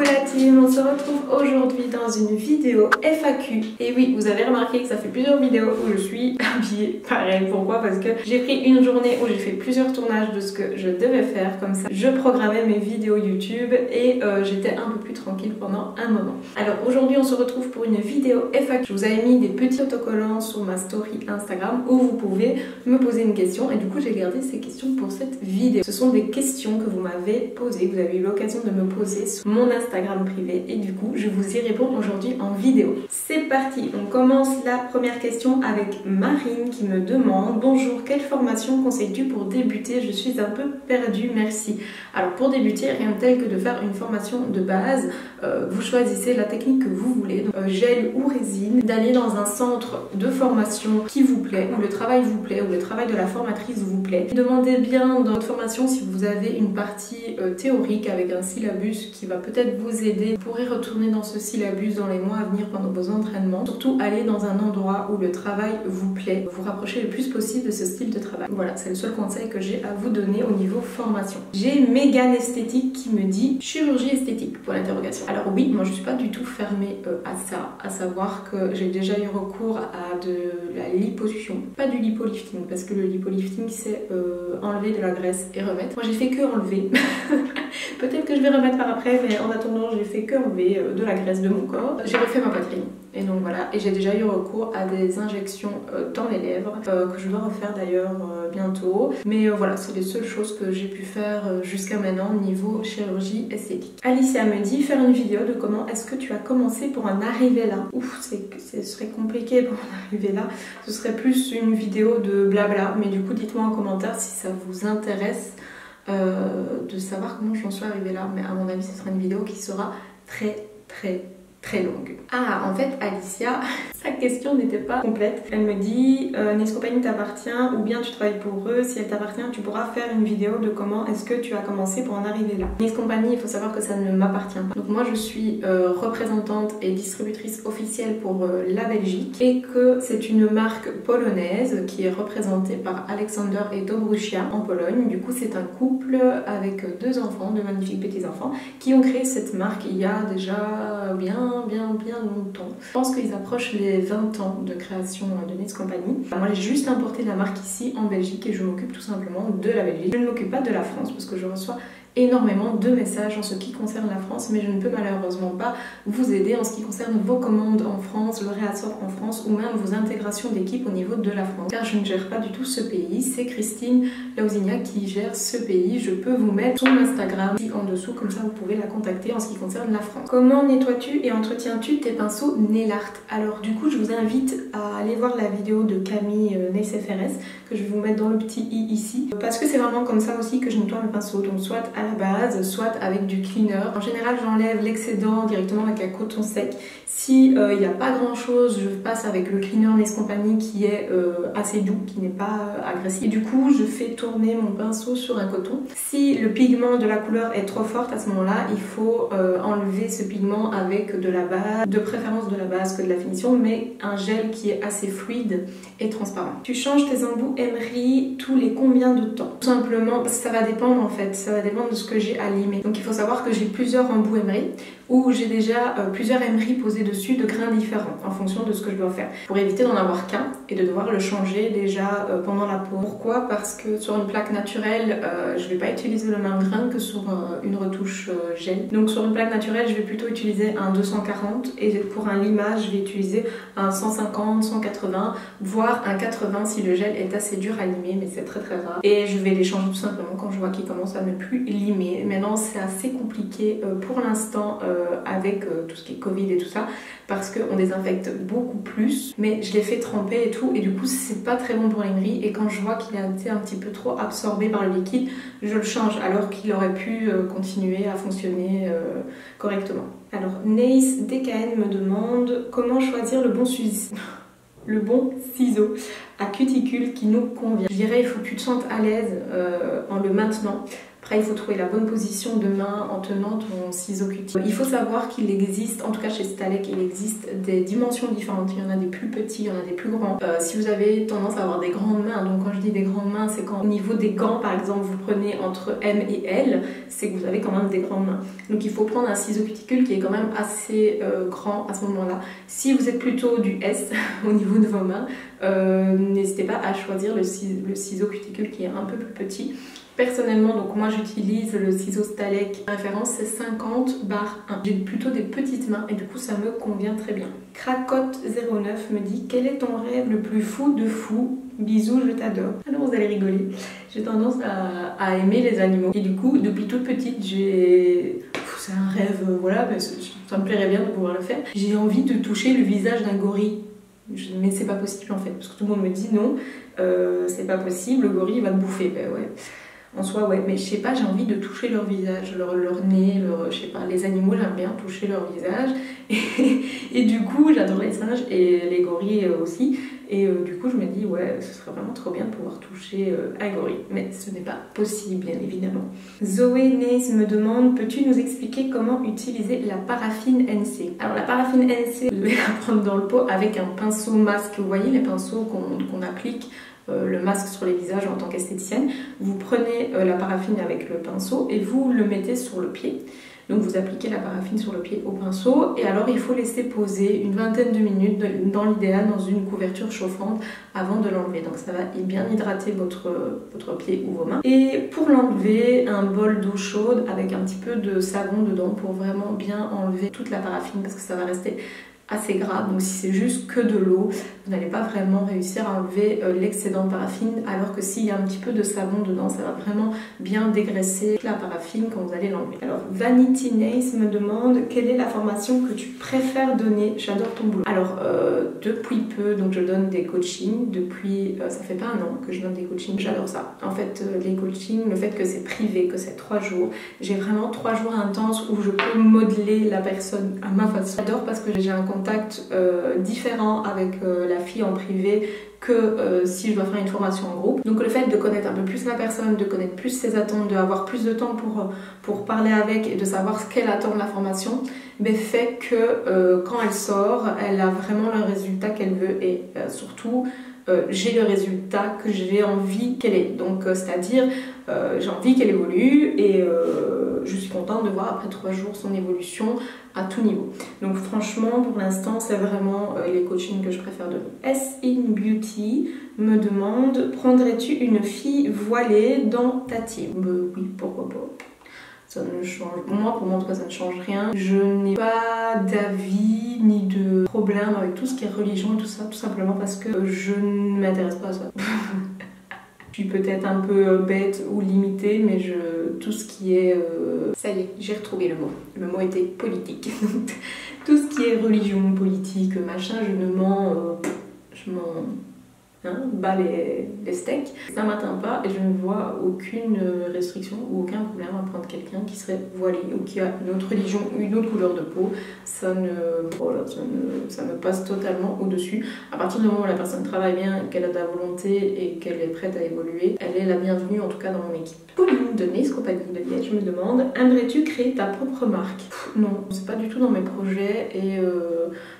Coucou la team, on se retrouve aujourd'hui dans une vidéo FAQ. Et oui, vous avez remarqué que ça fait plusieurs vidéos où je suis habillée pareil. Pourquoi? Parce que j'ai pris une journée où j'ai fait plusieurs tournages de ce que je devais faire. Comme ça, je programmais mes vidéos YouTube et j'étais un peu plus tranquille pendant un moment. Alors aujourd'hui, on se retrouve pour une vidéo FAQ. Je vous avais mis des petits autocollants sur ma story Instagram où vous pouvez me poser une question. Et du coup, j'ai gardé ces questions pour cette vidéo. Ce sont des questions que vous m'avez posées, que vous avez eu l'occasion de me poser sur mon Instagram privé et du coup je vous y réponds aujourd'hui en vidéo. C'est parti, on commence la première question avec Marine qui me demande: bonjour, quelle formation conseilles-tu pour débuter? Je suis un peu perdue, merci. Alors pour débuter, rien de tel que de faire une formation de base. Vous choisissez la technique que vous voulez, donc, gel ou résine, d'aller dans un centre de formation qui vous plaît, où le travail vous plaît, où le travail de la formatrice vous plaît. Demandez bien dans votre formation si vous avez une partie théorique avec un syllabus qui va peut-être vous aider. Vous pourrez retourner dans ce syllabus dans les mois à venir pendant vos entraînements. Surtout aller dans un endroit où le travail vous plaît, vous rapprocher le plus possible de ce style de travail. Voilà, c'est le seul conseil que j'ai à vous donner au niveau formation. J'ai Mégane Esthétique qui me dit chirurgie esthétique pour l'interrogation. Alors oui, moi je suis pas du tout fermée à ça, à savoir que j'ai déjà eu recours à de la liposuction, pas du lipolifting, parce que le lipolifting c'est enlever de la graisse et remettre. Moi j'ai fait que enlever. Peut-être que je vais remettre par après, mais en attendant j'ai fait que enlever de la graisse de mon corps. J'ai refait ma poitrine. Et donc voilà, et j'ai déjà eu recours à des injections dans les lèvres, que je dois refaire d'ailleurs bientôt. Mais voilà, c'est les seules choses que j'ai pu faire jusqu'à maintenant niveau chirurgie esthétique. Alicia me dit faire une vidéo de comment est-ce que tu as commencé pour en arriver là. Ouf, ce serait compliqué pour en arriver là. Ce serait plus une vidéo de blabla, mais du coup dites-moi en commentaire si ça vous intéresse de savoir comment j'en suis arrivée là. Mais à mon avis, ce sera une vidéo qui sera très longue. Ah, en fait, Alicia, sa question n'était pas complète. Elle me dit Nice Company t'appartient ou bien tu travailles pour eux. Si elle t'appartient, tu pourras faire une vidéo de comment est-ce que tu as commencé pour en arriver là. Nice Company, il faut savoir que ça ne m'appartient pas. Donc moi, je suis représentante et distributrice officielle pour la Belgique et que c'est une marque polonaise qui est représentée par Alexander et Dobrusia en Pologne. Du coup, c'est un couple avec deux enfants, deux magnifiques petits enfants, qui ont créé cette marque il y a déjà bien longtemps. Je pense qu'ils approchent les 20 ans de création de Nice Company. Moi j'ai juste importé la marque ici en Belgique et je m'occupe tout simplement de la Belgique. Je ne m'occupe pas de la France parce que je reçois énormément de messages en ce qui concerne la France, mais je ne peux malheureusement pas vous aider en ce qui concerne vos commandes en France, le réassort en France ou même vos intégrations d'équipe au niveau de la France, car je ne gère pas du tout ce pays. C'est Christine Lausignac qui gère ce pays. Je peux vous mettre son Instagram en dessous, comme ça vous pouvez la contacter en ce qui concerne la France. Comment nettoies-tu et entretiens-tu tes pinceaux nail art? Alors du coup je vous invite à aller voir la vidéo de Camille Nails FRS que je vais vous mettre dans le petit i ici, parce que c'est vraiment comme ça aussi que je nettoie mes pinceaux, donc soit à la base, soit avec du cleaner. En général, j'enlève l'excédent directement avec un coton sec. Si il n'y a pas grand chose, je passe avec le cleaner Nice Company qui est assez doux, qui n'est pas agressif. Et du coup, je fais tourner mon pinceau sur un coton. Si le pigment de la couleur est trop forte, à ce moment-là, il faut enlever ce pigment avec de la base, de préférence de la base que de la finition, mais un gel qui est assez fluide et transparent. Tu changes tes embouts emery tous les combien de temps? Tout simplement, ça va dépendre en fait, ça va dépendre de ce que j'ai à limer. Donc il faut savoir que j'ai plusieurs embouts emery où j'ai déjà plusieurs emery posés dessus de grains différents en fonction de ce que je dois faire, pour éviter d'en avoir qu'un et de devoir le changer déjà pendant la pose. Pourquoi? Parce que sur une plaque naturelle, je vais pas utiliser le même grain que sur une retouche gel. Donc sur une plaque naturelle, je vais plutôt utiliser un 240 et pour un limage, je vais utiliser un 150, 180, voire un 80 si le gel est assez dur à limer, mais c'est très rare. Et je vais les changer tout simplement quand je vois qu'ils commencent à ne plus limer. Maintenant, c'est assez compliqué pour l'instant avec tout ce qui est Covid et tout ça, parce qu'on désinfecte beaucoup plus, mais je l'ai fait tremper et tout, et du coup c'est pas très bon pour l'émery, et quand je vois qu'il a été un petit peu trop absorbé par le liquide, je le change, alors qu'il aurait pu continuer à fonctionner correctement. Alors Nace DKN me demande comment choisir le bon ciseau. Le bon ciseau à cuticule qui nous convient. Je dirais il faut que tu te sentes à l'aise en le maintenant. Après, il faut trouver la bonne position de main en tenant ton ciseau cutie. Il faut savoir qu'il existe, en tout cas chez Stalek, il existe des dimensions différentes. Il y en a des plus petits, il y en a des plus grands. Si vous avez tendance à avoir des grandes mains, donc quand je dis des grandes mains, c'est quand au niveau des gants, par exemple, vous prenez entre M et L, c'est que vous avez quand même des grandes mains. Donc il faut prendre un ciseau cuticule qui est quand même assez grand à ce moment-là. Si vous êtes plutôt du S au niveau de vos mains, n'hésitez pas à choisir le ciseau cuticule qui est un peu plus petit. Personnellement, donc moi j'utilise le ciseau Stalek. La référence c'est 50/1. J'ai plutôt des petites mains et du coup ça me convient très bien. Cracotte09 me dit: quel est ton rêve le plus fou de fou? Bisous, je t'adore. Alors vous allez rigoler. J'ai tendance à aimer les animaux. Et du coup, depuis toute petite, c'est un rêve, voilà, mais ça me plairait bien de pouvoir le faire. J'ai envie de toucher le visage d'un gorille. Mais c'est pas possible en fait, parce que tout le monde me dit non, c'est pas possible, le gorille va te bouffer. Ben ouais. En soi, ouais, mais je sais pas, j'ai envie de toucher leur visage, leur nez, je sais pas, les animaux, j'aime bien toucher leur visage. Et du coup, j'adore les singes et les gorilles aussi. Et du coup, je me dis, ouais, ce serait vraiment trop bien de pouvoir toucher un gorille. Mais ce n'est pas possible, bien évidemment. Zoé Nays me demande: peux-tu nous expliquer comment utiliser la paraffine NC? Alors, la paraffine NC, vous devez la prendre dans le pot avec un pinceau masque. Vous voyez les pinceaux qu'on applique le masque sur les visages en tant qu'esthéticienne. Vous prenez la paraffine avec le pinceau et vous le mettez sur le pied. Donc vous appliquez la paraffine sur le pied au pinceau et alors il faut laisser poser une vingtaine de minutes, dans l'idéal dans une couverture chauffante avant de l'enlever. Donc ça va bien hydrater votre pied ou vos mains. Et pour l'enlever, un bol d'eau chaude avec un petit peu de savon dedans pour vraiment bien enlever toute la paraffine parce que ça va rester assez gras, donc si c'est juste que de l'eau, vous n'allez pas vraiment réussir à enlever l'excédent de paraffine, alors que s'il y a un petit peu de savon dedans, ça va vraiment bien dégraisser la paraffine quand vous allez l'enlever. Alors Vanity Nails me demande: quelle est la formation que tu préfères donner? J'adore ton boulot. Alors depuis peu, donc je donne des coachings, depuis ça fait pas un an que je donne des coachings, j'adore ça. En fait les coachings, le fait que c'est privé, que c'est 3 jours, j'ai vraiment 3 jours intenses où je peux modeler la personne à ma façon. J'adore parce que j'ai un contact différent avec la fille en privé que si je dois faire une formation en groupe. Donc le fait de connaître un peu plus la personne, de connaître plus ses attentes, d'avoir plus de temps pour parler avec et de savoir ce qu'elle attend de la formation, mais fait que quand elle sort, elle a vraiment le résultat qu'elle veut et surtout j'ai le résultat que j'ai envie qu'elle ait. Donc c'est-à-dire j'ai envie qu'elle évolue et je suis contente de voir après 3 jours son évolution à tout niveau. Donc franchement pour l'instant c'est vraiment les coachings que je préfère donner. S in Beauty me demande: prendrais-tu une fille voilée dans ta team? Oui, pourquoi pas. Ça ne change, moi pour moi en tout cas ça ne change rien. Je n'ai pas d'avis ni de problème avec tout ce qui est religion et tout ça, tout simplement parce que je ne m'intéresse pas à ça. Je suis peut-être un peu bête ou limitée, mais tout ce qui est... Ça y est, j'ai retrouvé le mot. Le mot était politique. Tout ce qui est religion, politique, machin, je m'en bats les steaks. Ça m'atteint pas et je ne vois aucune restriction ou aucun problème à prendre quelqu'un qui serait voilé ou qui a une autre religion ou une autre couleur de peau. Ça me passe totalement au-dessus. À partir du moment où la personne travaille bien, qu'elle a de la volonté et qu'elle est prête à évoluer, elle est la bienvenue en tout cas dans mon équipe. Pauline de Nice Compagnie de Liège me demande: aimerais-tu créer ta propre marque? Non, c'est pas du tout dans mes projets et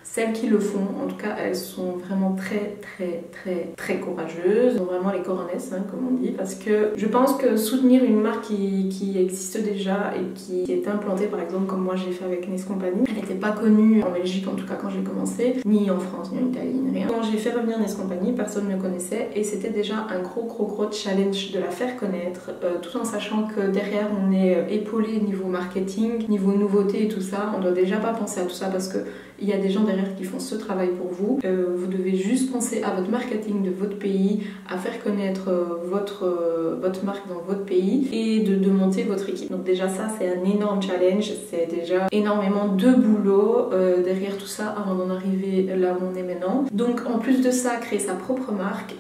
celles qui le font, en tout cas, elles sont vraiment très courageuses. Elles ont vraiment les coronesses, hein, comme on dit, parce que je pense que soutenir une marque qui existe déjà et qui est implantée, par exemple, comme moi j'ai fait avec Nice Compagnie, elle n'était pas connue en Belgique, en tout cas quand j'ai commencé, ni en France, ni en Italie, ni rien. Quand j'ai fait revenir Nice Compagnie, personne ne me connaissait et c'était déjà un gros challenge de la faire connaître, tout en sachant que derrière on est épaulé niveau marketing, niveau nouveauté et tout ça. On doit déjà pas penser à tout ça parce que il y a des gens derrière qui font ce travail pour vous. Vous devez juste penser à votre marketing de votre pays, à faire connaître votre marque dans votre pays et de monter votre équipe. Donc déjà ça c'est un énorme challenge, c'est déjà énormément de boulot derrière tout ça avant d'en arriver là où on est maintenant. Donc en plus de ça, créer sa propre marque,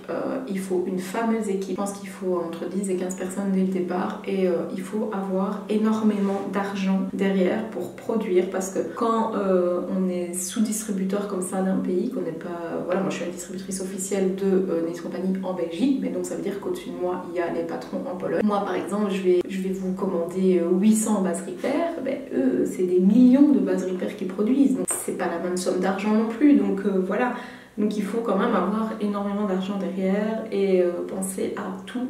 il faut une fameuse équipe. Je pense qu'il faut entre 10 et 15 personnes dès le départ et il faut avoir énormément d'argent derrière pour produire parce que quand on est est sous-distributeur comme ça d'un pays qu'on n'est pas... Voilà, moi je suis la distributrice officielle de Nails Company en Belgique, mais donc ça veut dire qu'au-dessus de moi, il y a les patrons en Pologne. Moi par exemple, je vais vous commander 800 bases Repair, ben, eux, c'est des millions de bases Repair qu'ils produisent, donc c'est pas la même somme d'argent non plus, donc voilà. Donc il faut quand même avoir énormément d'argent derrière et penser à tout.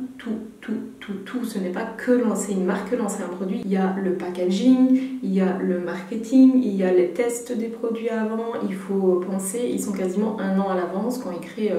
Ce n'est pas que lancer une marque, que lancer un produit. Il y a le packaging, il y a le marketing, il y a les tests des produits avant. Il faut penser, ils sont quasiment un an à l'avance quand on crée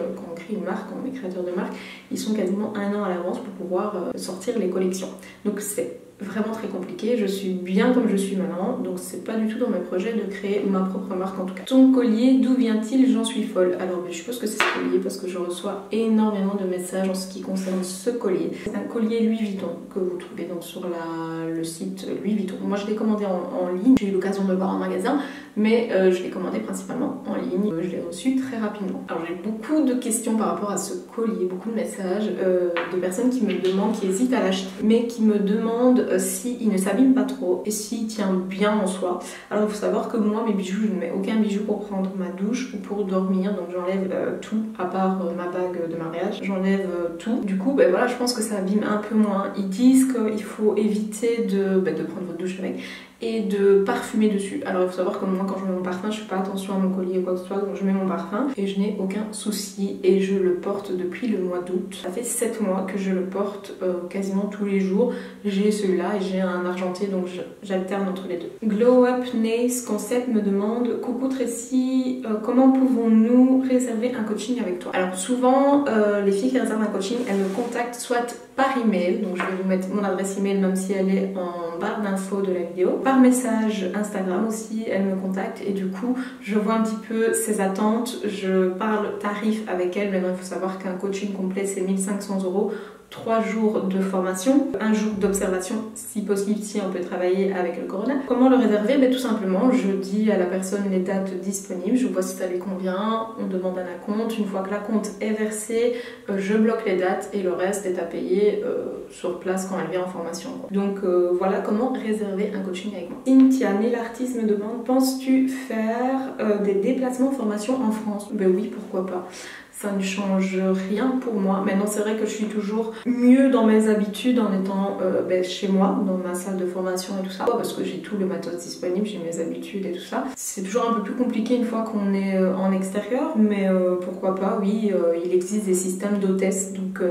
une marque, quand on est créateur de marque, ils sont quasiment un an à l'avance pour pouvoir sortir les collections. Donc c'est vraiment très compliqué, je suis bien comme je suis maintenant, donc c'est pas du tout dans mes projets de créer ma propre marque en tout cas. Ton collier, d'où vient-il? J'en suis folle. Alors je suppose que c'est ce collier parce que je reçois énormément de messages en ce qui concerne ce collier. C'est un collier Louis Vuitton que vous trouvez donc sur le site Louis Vuitton. Moi je l'ai commandé en ligne, j'ai eu l'occasion de le voir en magasin, mais je l'ai commandé principalement en ligne. Je l'ai reçu très rapidement. Alors j'ai beaucoup de questions par rapport à ce collier, beaucoup de messages de personnes qui me demandent, qui hésitent à l'acheter, mais qui me demandent s'il ne s'abîme pas trop et s'il tient bien en soi. Alors il faut savoir que moi mes bijoux, je ne mets aucun bijou pour prendre ma douche ou pour dormir, donc j'enlève tout à part ma bague de mariage, j'enlève tout. Du coup ben voilà, je pense que ça abîme un peu moins. Ils disent qu'il faut éviter de prendre votre douche avec et de parfumer dessus. Alors il faut savoir que moi quand je mets mon parfum, je fais pas attention à mon collier ou quoi que ce soit, donc je mets mon parfum et je n'ai aucun souci et je le porte depuis le mois d'août. Ça fait 7 mois que je le porte quasiment tous les jours. J'ai celui-là et j'ai un argenté, donc j'alterne entre les deux. Glow Up Nails Concept me demande: coucou Tracy, comment pouvons-nous réserver un coaching avec toi? Alors souvent les filles qui réservent un coaching, elles me contactent soit par email, donc je vais vous mettre mon adresse email même si elle est en barre d'infos de la vidéo, par message Instagram aussi, elles me contactent et du coup je vois un petit peu ses attentes, je parle tarif avec elles. Maintenant il faut savoir qu'un coaching complet c'est 1500 €, 3 jours de formation, 1 jour d'observation si possible, si on peut travailler avec le corona. Comment le réserver? Tout simplement je dis à la personne les dates disponibles, je vois si ça lui convient, on demande un acompte, une fois que l'acompte est versé, je bloque les dates et le reste est à payer sur place quand elle vient en formation. Donc voilà comment réserver un coaching avec moi. Cynthia, Nail Artist me demande: penses-tu faire des déplacements de formation en France? Ben oui, pourquoi pas. Ça ne change rien pour moi. Maintenant c'est vrai que je suis toujours mieux dans mes habitudes en étant chez moi, dans ma salle de formation et tout ça, parce que j'ai tout le matos disponible, j'ai mes habitudes et tout ça. C'est toujours un peu plus compliqué une fois qu'on est en extérieur, mais pourquoi pas, oui, il existe des systèmes d'hôtesse. Donc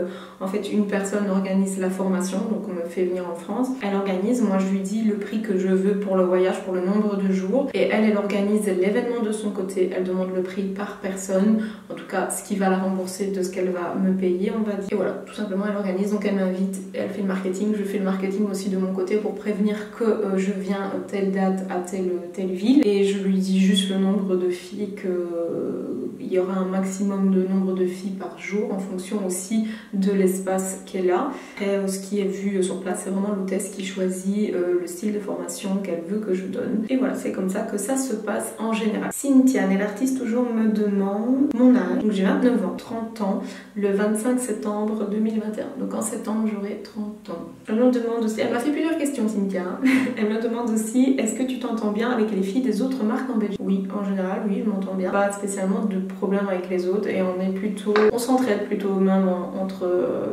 en fait une personne organise la formation, donc on me fait venir en France, elle organise, moi je lui dis le prix que je veux pour le voyage, pour le nombre de jours, et elle organise l'événement de son côté, elle demande le prix par personne, en tout cas ce qui va la rembourser de ce qu'elle va me payer, on va dire. Et voilà, tout simplement elle organise, donc elle m'invite, elle fait le marketing, je fais le marketing aussi de mon côté pour prévenir que je viens telle date à telle ville, et je lui dis juste le nombre de filles, qu'il y aura un maximum de nombre de filles par jour en fonction aussi de l'espace qu'elle a. Après ce qui est vu sur place, c'est vraiment l'hôtesse qui choisit le style de formation qu'elle veut que je donne, et voilà, c'est comme ça que ça se passe en général. Cynthia, Nail Artist toujours me demande mon âge, donc j'ai 29 ans, 30 ans, le 25 septembre 2021. Donc en septembre, j'aurai 30 ans. Elle me demande aussi, elle m'a fait plusieurs questions Cynthia, elle me demande aussi: est-ce que tu t'entends bien avec les filles des autres marques en Belgique? Oui, en général, oui, je m'entends bien. Pas spécialement de problème avec les autres et on s'entraide plutôt même entre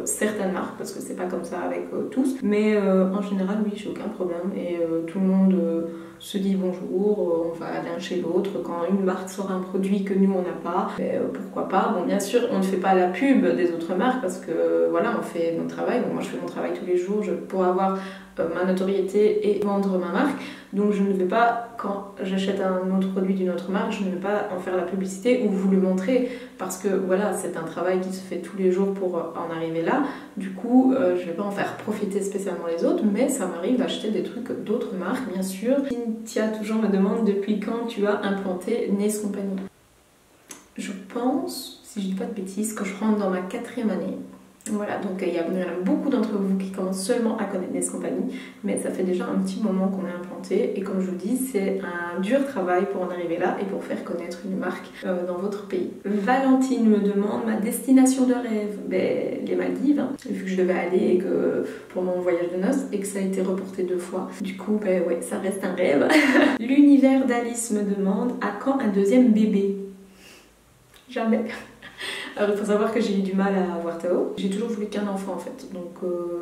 certaines marques, parce que c'est pas comme ça avec tous. Mais en général, oui, j'ai aucun problème et tout le monde se dit bonjour, on va l'un chez l'autre. Quand une marque sort un produit que nous on n'a pas, pourquoi pas. Bon, bien sûr on ne fait pas la pub des autres marques parce que voilà, on fait notre travail. Bon, moi je fais mon travail tous les jours pour avoir ma notoriété et vendre ma marque, donc je ne vais pas, quand j'achète un autre produit d'une autre marque, je ne vais pas en faire la publicité ou vous le montrer, parce que voilà, c'est un travail qui se fait tous les jours pour en arriver là. Du coup je ne vais pas en faire profiter spécialement les autres, mais ça m'arrive d'acheter des trucs d'autres marques bien sûr. Cynthia toujours me demande: depuis quand tu as implanté Nails Company? Je pense, si je dis pas de bêtises, que je rentre dans ma 4e année. Voilà, donc il y en a beaucoup d'entre vous qui commencent seulement à connaître Nes Company, mais ça fait déjà un petit moment qu'on est implanté et comme je vous dis, c'est un dur travail pour en arriver là et pour faire connaître une marque dans votre pays. Valentine me demande ma destination de rêve. Ben, les Maldives, hein, vu que je devais aller et que pour mon voyage de noces et que ça a été reporté 2 fois. Du coup, ben ouais, ça reste un rêve. L'univers d'Alice me demande à quand un deuxième bébé? Jamais. Alors il faut savoir que j'ai eu du mal à avoir Théo. J'ai toujours voulu qu'un enfant en fait, donc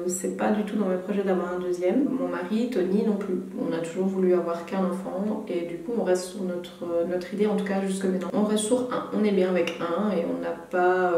c'est pas du tout dans mes projets d'avoir un deuxième. Mon mari, Tony non plus. On a toujours voulu avoir qu'un enfant et du coup on reste sur notre idée, en tout cas jusque maintenant. On reste sur un, on est bien avec un et on n'a pas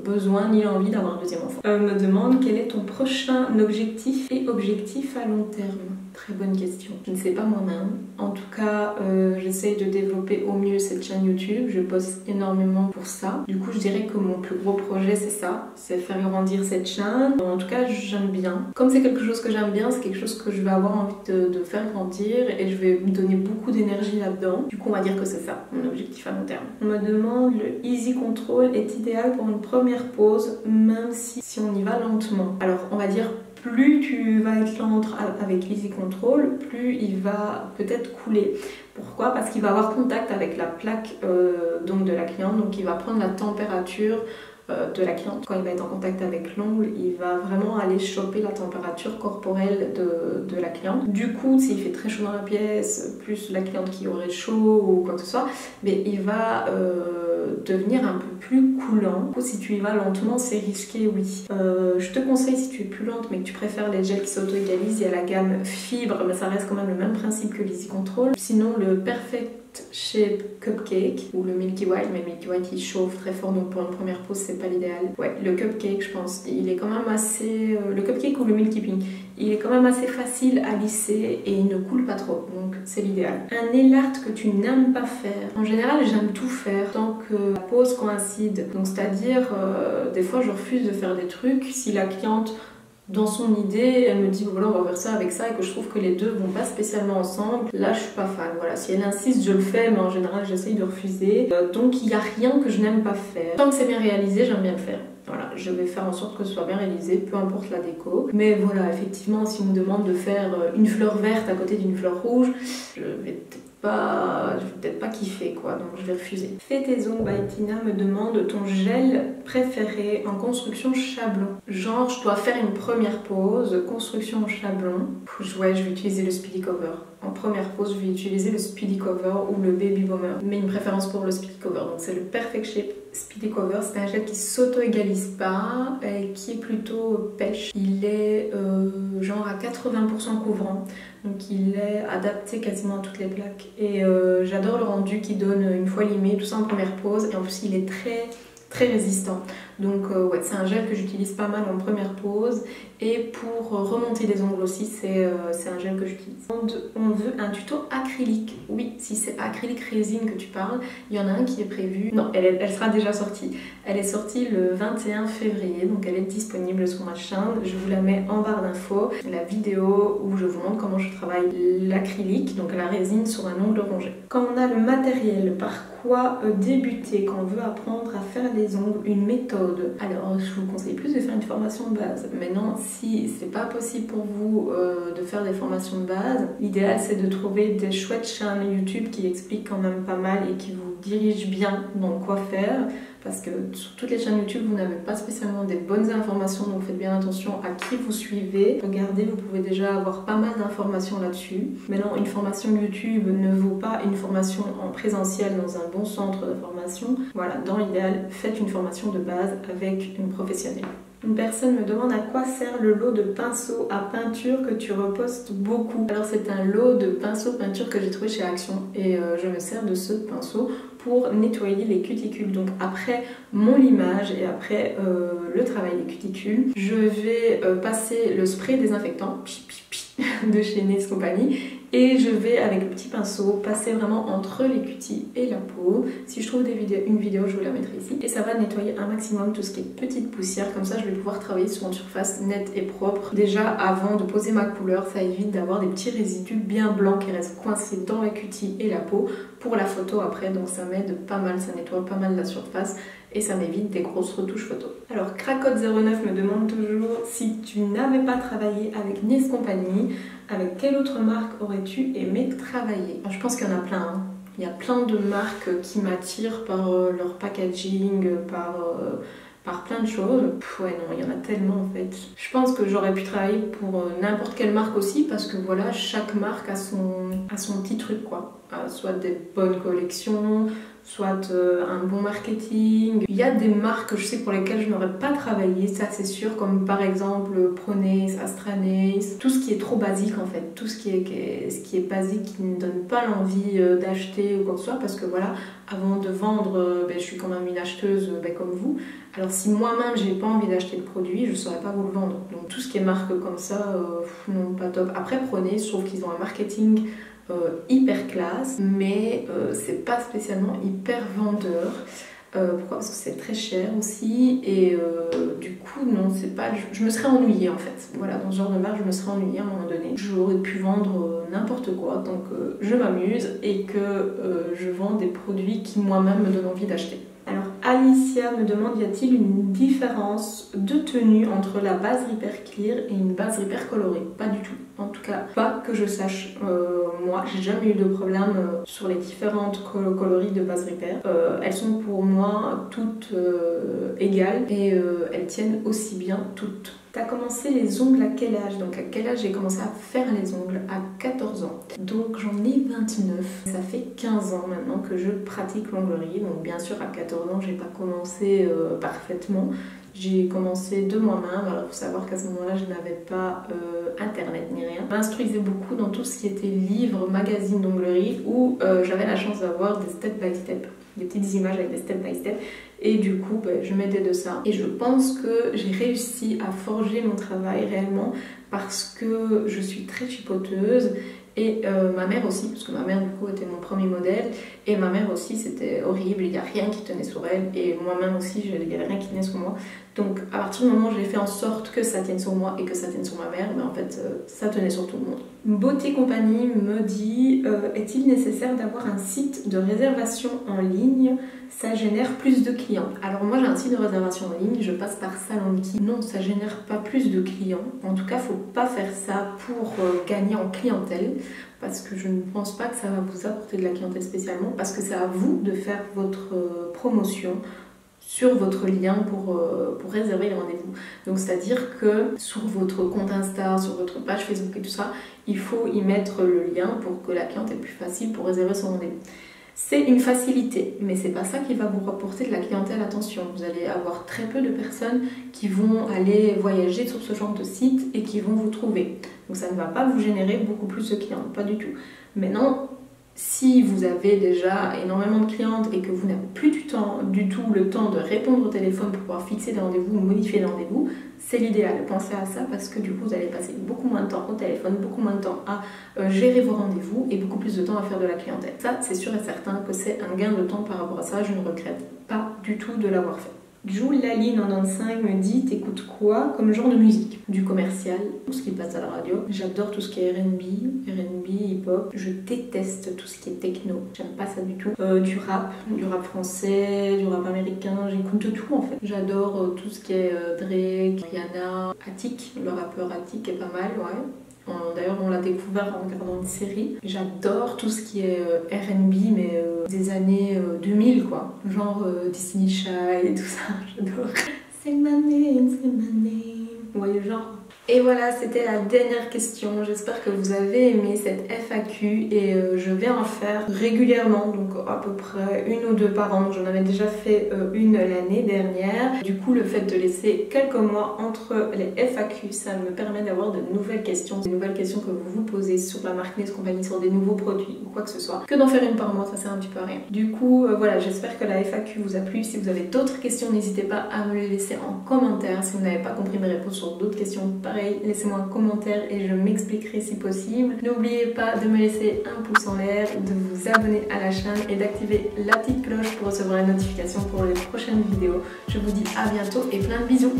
besoin ni l'envie d'avoir un deuxième enfant. Me demande quel est ton prochain objectif et objectif à long terme. Très bonne question. Je ne sais pas moi-même. En tout cas, j'essaye de développer au mieux cette chaîne YouTube. Je poste énormément pour ça. Du coup, je dirais que mon plus gros projet, c'est ça. C'est faire grandir cette chaîne. En tout cas, j'aime bien. Comme c'est quelque chose que j'aime bien, c'est quelque chose que je vais avoir envie de faire grandir et je vais me donner beaucoup d'énergie là-dedans. Du coup, on va dire que c'est ça, mon objectif à long terme. On me demande, le Easy Control est idéal pour une première pause, même si on y va lentement. Alors, on va dire plus tu vas être lente avec l'Easy Control, plus il va peut-être couler. Pourquoi? Parce qu'il va avoir contact avec la plaque donc de la cliente, donc il va prendre la température de la cliente. Quand il va être en contact avec l'ongle, il va vraiment aller choper la température corporelle de la cliente. Du coup, s'il fait très chaud dans la pièce, plus la cliente qui aurait chaud ou quoi que ce soit, mais il va devenir un peu plus coulant. Du coup, si tu y vas lentement, c'est risqué, oui. Je te conseille, si tu es plus lente mais que tu préfères les gels qui s'auto-égalisent, il y a la gamme Fibre, mais ça reste quand même le même principe que l'Easy Control. Sinon, le Perfect Shape Cupcake ou le Milky White, mais Milky White il chauffe très fort donc pour une première pause c'est pas l'idéal. Ouais, le Cupcake je pense, il est quand même assez... le Cupcake ou le Milky Pink, il est quand même assez facile à lisser et il ne coule pas trop, donc c'est l'idéal. Un nail art que tu n'aimes pas faire. En général j'aime tout faire tant que la pause coïncide, donc c'est-à-dire des fois je refuse de faire des trucs si la cliente dans son idée, elle me dit voilà on va faire ça avec ça et que je trouve que les deux vont pas spécialement ensemble, là je suis pas fan. Voilà, si elle insiste je le fais mais en général j'essaye de refuser. Donc il n'y a rien que je n'aime pas faire. Tant que c'est bien réalisé, j'aime bien le faire. Voilà, je vais faire en sorte que ce soit bien réalisé, peu importe la déco. Mais voilà, effectivement, si on me demande de faire une fleur verte à côté d'une fleur rouge, je vais peut-être pas kiffer quoi, donc je vais refuser. Fais tes ongles by Tina me demande ton gel préféré en construction chablon. Genre, je dois faire une première pause, construction en chablon. Ouais, je vais utiliser le Speedy Cover. En première pause, je vais utiliser le Speedy Cover ou le Baby Bomber. Mais une préférence pour le Speedy Cover. Donc c'est le Perfect Shape Speedy Cover. C'est un gel qui s'auto-égalise pas et qui est plutôt pêche. Il est genre à 80% couvrant. Donc il est adapté quasiment à toutes les plaques. Et j'adore le rendu qu'il donne une fois limé, tout ça en première pause. Et en plus il est très résistant. Donc ouais, c'est un gel que j'utilise pas mal en première pause. Et pour remonter les ongles aussi, c'est un gel que j'utilise. On veut un tuto acrylique. Oui, si c'est acrylique résine que tu parles, il y en a un qui est prévu. Non, elle sera déjà sortie. Elle est sortie le 21 février, donc elle est disponible sur ma chaîne. Je vous la mets en barre d'infos. La vidéo où je vous montre comment je travaille l'acrylique, donc la résine sur un ongle rongé. Quand on a le matériel, par quoi débuter quand on veut apprendre à faire les ongles, une méthode? Alors, je vous conseille plus de faire une formation de base. Maintenant, si c'est pas possible pour vous de faire des formations de base, l'idéal c'est de trouver des chouettes chaînes YouTube qui expliquent quand même pas mal et qui vous dirigent bien dans quoi faire. Parce que sur toutes les chaînes YouTube, vous n'avez pas spécialement des bonnes informations, donc faites bien attention à qui vous suivez. Regardez, vous pouvez déjà avoir pas mal d'informations là-dessus. Maintenant, une formation YouTube ne vaut pas une formation en présentiel dans un bon centre de formation. Voilà, dans l'idéal, faites une formation de base avec une professionnelle. Une personne me demande à quoi sert le lot de pinceaux à peinture que tu repostes beaucoup. Alors c'est un lot de pinceaux peinture que j'ai trouvé chez Action et je me sers de ce pinceau pour nettoyer les cuticules. Donc après mon limage et après le travail des cuticules, je vais passer le spray désinfectant de chez Nes Company et je vais avec le petit pinceau passer vraiment entre les cutis et la peau. Si je trouve une vidéo, je vous la mettrai ici et ça va nettoyer un maximum tout ce qui est petite poussière. Comme ça je vais pouvoir travailler sur une surface nette et propre déjà avant de poser ma couleur. Ça évite d'avoir des petits résidus bien blancs qui restent coincés dans la cutie et la peau pour la photo après. Donc ça m'aide pas mal, ça nettoie pas mal la surface et ça m'évite des grosses retouches photos. Alors Cracotte09 me demande toujours si tu n'avais pas travaillé avec Nice Compagnie, avec quelle autre marque aurais-tu aimé travailler? Je pense qu'il y en a plein. Hein. Il y a plein de marques qui m'attirent par leur packaging, par plein de choses. Ouais non, il y en a tellement en fait. Je pense que j'aurais pu travailler pour n'importe quelle marque aussi parce que voilà, chaque marque a son petit truc quoi. Soit des bonnes collections, soit un bon marketing. Il y a des marques que je sais pour lesquelles je n'aurais pas travaillé, ça c'est sûr, comme par exemple Pronace, Astranace, tout ce qui est trop basique en fait, tout ce qui est basique qui ne donne pas l'envie d'acheter ou quoi que ce soit, parce que voilà, avant de vendre, je suis quand même une acheteuse comme vous. Alors si moi-même j'ai pas envie d'acheter le produit, je ne saurais pas vous le vendre. Donc tout ce qui est marque comme ça, non pas top. Après Pronace, je trouve qu'ils ont un marketing hyper classe, mais c'est pas spécialement hyper vendeur. Pourquoi? Parce que c'est très cher aussi et du coup non, c'est pas, je me serais ennuyée en fait. Voilà, dans ce genre de marque je me serais ennuyée à un moment donné. J'aurais pu vendre n'importe quoi tant que je m'amuse et que je vends des produits qui moi-même me donnent envie d'acheter. Alors Alicia me demande, y a-t-il une différence de tenue entre la base Repair Clear et une base Repair colorée? Pas du tout, en tout cas pas que je sache. Moi j'ai jamais eu de problème sur les différentes coloris de base Repair. Elles sont pour moi toutes égales et elles tiennent aussi bien toutes. T'as commencé les ongles à quel âge? Donc à quel âge j'ai commencé à faire les ongles? À 14 ans. Donc j'en ai 29. Ça fait 15 ans maintenant que je pratique l'onglerie. Donc bien sûr à 14 ans j'ai pas commencé parfaitement. J'ai commencé de moi-même. Alors il faut savoir qu'à ce moment-là je n'avais pas internet ni rien. Je m'instruisais beaucoup dans tout ce qui était livres, magazines d'onglerie où j'avais la chance d'avoir des step by step. Des petites images avec des step by step et du coup je m'aidais de ça et je pense que j'ai réussi à forger mon travail réellement parce que je suis très chipoteuse et ma mère aussi, parce que ma mère du coup était mon premier modèle et ma mère aussi c'était horrible, il n'y a rien qui tenait sur elle et moi-même aussi il n'y avait rien qui tenait sur moi. Donc à partir du moment où j'ai fait en sorte que ça tienne sur moi et que ça tienne sur ma mère, mais en fait ça tenait sur tout le monde. Beauté Compagnie me dit est-il nécessaire d'avoir un site de réservation en ligne? Ça génère plus de clients. Alors moi j'ai un site de réservation en ligne, je passe par Salonki. Non, ça génère pas plus de clients. En tout cas, faut pas faire ça pour gagner en clientèle parce que je ne pense pas que ça va vous apporter de la clientèle spécialement parce que c'est à vous de faire votre promotion sur votre lien pour réserver les rendez-vous. Donc c'est-à-dire que sur votre compte Insta, sur votre page Facebook et tout ça, il faut y mettre le lien pour que la cliente ait plus facile pour réserver son rendez-vous. C'est une facilité, mais c'est pas ça qui va vous rapporter de la clientèle, attention. Vous allez avoir très peu de personnes qui vont aller voyager sur ce genre de site et qui vont vous trouver. Donc ça ne va pas vous générer beaucoup plus de clients, pas du tout. Maintenant, si vous avez déjà énormément de clientes et que vous n'avez plus du tout le temps de répondre au téléphone pour pouvoir fixer des rendez-vous ou modifier des rendez-vous, c'est l'idéal. Pensez à ça parce que du coup vous allez passer beaucoup moins de temps au téléphone, beaucoup moins de temps à gérer vos rendez-vous et beaucoup plus de temps à faire de la clientèle. Ça, c'est sûr et certain que c'est un gain de temps par rapport à ça. Je ne regrette pas du tout de l'avoir fait. Jules-Lali95 me dit t'écoutes quoi comme genre de musique? Du commercial, tout ce qui passe à la radio. J'adore tout ce qui est R&B, hip-hop. Je déteste tout ce qui est techno. J'aime pas ça du tout. Du rap français, du rap américain. J'écoute de tout en fait. J'adore tout ce qui est Drake, Rihanna, Attic. Le rappeur Attic est pas mal, ouais. D'ailleurs on l'a découvert en regardant une série. J'adore tout ce qui est R&B mais des années 2000 quoi. Genre Disney Shy et tout ça, j'adore. C'est ma name, c'est ma name. Vous voyez le genre. Et voilà, c'était la dernière question. J'espère que vous avez aimé cette FAQ et je vais en faire régulièrement, donc à peu près 1 ou 2 par an. J'en avais déjà fait une l'année dernière. Du coup, le fait de laisser quelques mois entre les FAQ, ça me permet d'avoir de nouvelles questions. Des nouvelles questions que vous vous posez sur la marque Nice Compagnie, sur des nouveaux produits ou quoi que ce soit. Que d'en faire une par mois, ça sert un petit peu à rien. Du coup, voilà, j'espère que la FAQ vous a plu. Si vous avez d'autres questions, n'hésitez pas à me les laisser en commentaire. Si vous n'avez pas compris mes réponses sur d'autres questions, pareil, laissez-moi un commentaire et je m'expliquerai si possible. N'oubliez pas de me laisser un pouce en l'air, de vous abonner à la chaîne et d'activer la petite cloche pour recevoir les notifications pour les prochaines vidéos. Je vous dis à bientôt et plein de bisous.